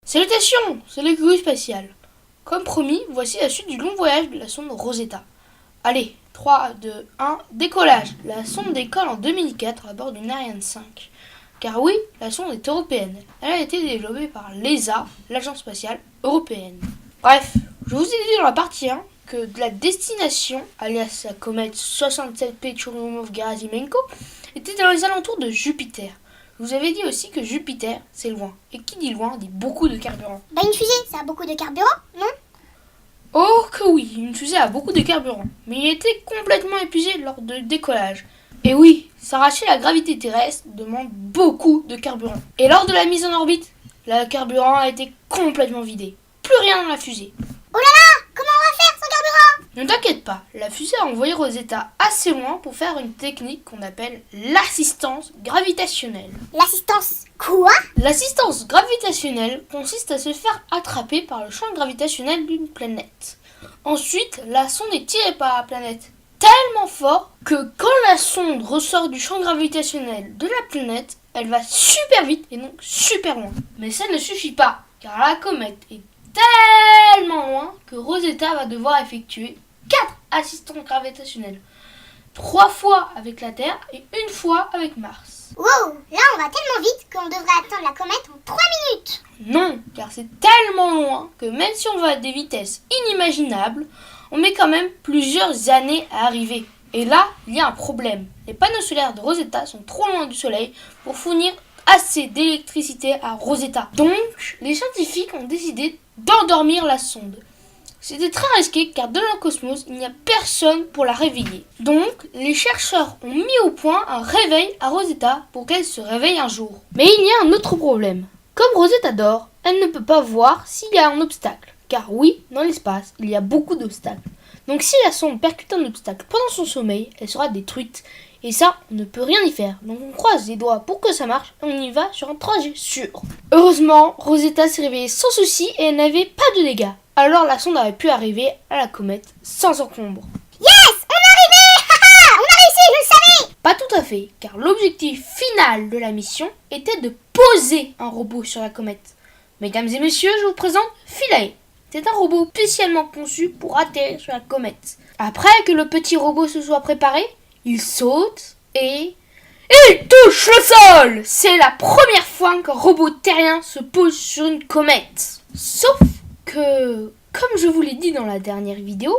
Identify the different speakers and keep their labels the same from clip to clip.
Speaker 1: Salutations, c'est le Kiwi spatial. Comme promis, voici la suite du long voyage de la sonde Rosetta. Allez, 3, 2, 1, décollage. La sonde décolle en 2004 à bord d'une Ariane 5. Car oui, la sonde est européenne. Elle a été développée par l'ESA, l'Agence spatiale européenne. Bref, je vous ai dit dans la partie 1 que de la destination, alias la comète 67P Churyumov-Gerasimenko, était dans les alentours de Jupiter. Je vous avais dit aussi que Jupiter, c'est loin. Et qui dit loin dit beaucoup de carburant.
Speaker 2: Une fusée, ça a beaucoup de carburant, non?
Speaker 1: Oh que oui, une fusée a beaucoup de carburant. Mais il était complètement épuisé lors du décollage. Et oui, s'arracher la gravité terrestre demande beaucoup de carburant. Et lors de la mise en orbite, le carburant a été complètement vidé. Plus rien dans la fusée.
Speaker 2: Oh là là, comment on va faire sans carburant?
Speaker 1: Ne t'inquiète pas, la fusée a envoyé Rosetta assez loin pour faire une technique qu'on appelle l'assistance gravitationnelle.
Speaker 2: L'assistance quoi?
Speaker 1: L'assistance gravitationnelle consiste à se faire attraper par le champ gravitationnel d'une planète. Ensuite, la sonde est tirée par la planète tellement fort que quand la sonde ressort du champ gravitationnel de la planète, elle va super vite et donc super loin. Mais ça ne suffit pas, car la comète est tellement loin que Rosetta va devoir effectuer 4 assistances gravitationnelles. 3 fois avec la Terre et 1 fois avec Mars.
Speaker 2: Wow, là on va tellement vite qu'on devrait atteindre la comète en 3 minutes.
Speaker 1: Non, car c'est tellement loin que même si on va à des vitesses inimaginables, on met quand même plusieurs années à arriver. Et là, il y a un problème. Les panneaux solaires de Rosetta sont trop loin du Soleil pour fournir assez d'électricité à Rosetta. Donc, les scientifiques ont décidé d'endormir la sonde. C'était très risqué car dans le cosmos, il n'y a personne pour la réveiller. Donc, les chercheurs ont mis au point un réveil à Rosetta pour qu'elle se réveille un jour. Mais il y a un autre problème. Comme Rosetta dort, elle ne peut pas voir s'il y a un obstacle. Car oui, dans l'espace, il y a beaucoup d'obstacles. Donc si la sonde percute un obstacle pendant son sommeil, elle sera détruite. Et ça, on ne peut rien y faire. Donc on croise les doigts pour que ça marche et on y va sur un trajet sûr. Heureusement, Rosetta s'est réveillée sans souci et elle n'avait pas de dégâts. Alors la sonde aurait pu arriver à la comète sans encombre.
Speaker 2: Yes, on est arrivé. On a réussi, je le savais.
Speaker 1: Pas tout à fait, car l'objectif final de la mission était de poser un robot sur la comète. Mesdames et messieurs, je vous présente Philae. C'est un robot spécialement conçu pour atterrir sur la comète. Après que le petit robot se soit préparé, il saute et il touche le sol. C'est la première fois qu'un robot terrien se pose sur une comète. Sauf que, comme je vous l'ai dit dans la dernière vidéo,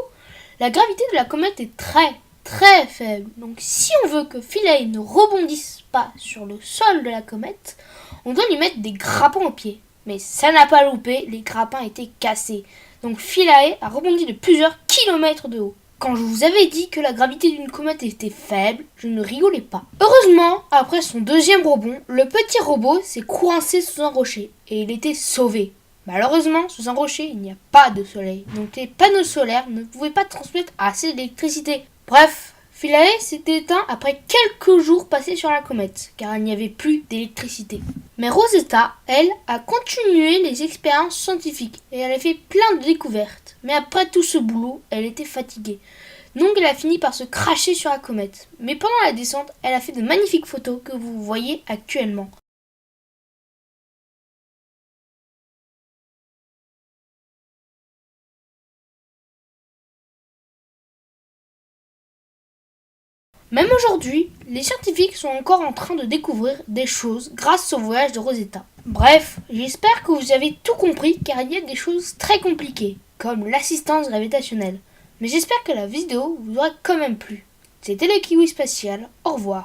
Speaker 1: la gravité de la comète est très faible. Donc si on veut que Philae ne rebondisse pas sur le sol de la comète, on doit lui mettre des grappins aux pieds. Mais ça n'a pas loupé, les grappins étaient cassés. Donc Philae a rebondi de plusieurs kilomètres de haut. Quand je vous avais dit que la gravité d'une comète était faible, je ne rigolais pas. Heureusement, après son deuxième rebond, le petit robot s'est coincé sous un rocher et il était sauvé. Malheureusement, sous un rocher, il n'y a pas de soleil. Donc les panneaux solaires ne pouvaient pas transmettre assez d'électricité. Bref, Philae s'est éteint après quelques jours passés sur la comète, car il n'y avait plus d'électricité. Mais Rosetta, elle, a continué les expériences scientifiques et elle a fait plein de découvertes. Mais après tout ce boulot, elle était fatiguée. Donc elle a fini par se cracher sur la comète. Mais pendant la descente, elle a fait de magnifiques photos que vous voyez actuellement. Même aujourd'hui, les scientifiques sont encore en train de découvrir des choses grâce au voyage de Rosetta. Bref, j'espère que vous avez tout compris car il y a des choses très compliquées, comme l'assistance gravitationnelle. Mais j'espère que la vidéo vous aura quand même plu. C'était le Kiwi spatial, au revoir.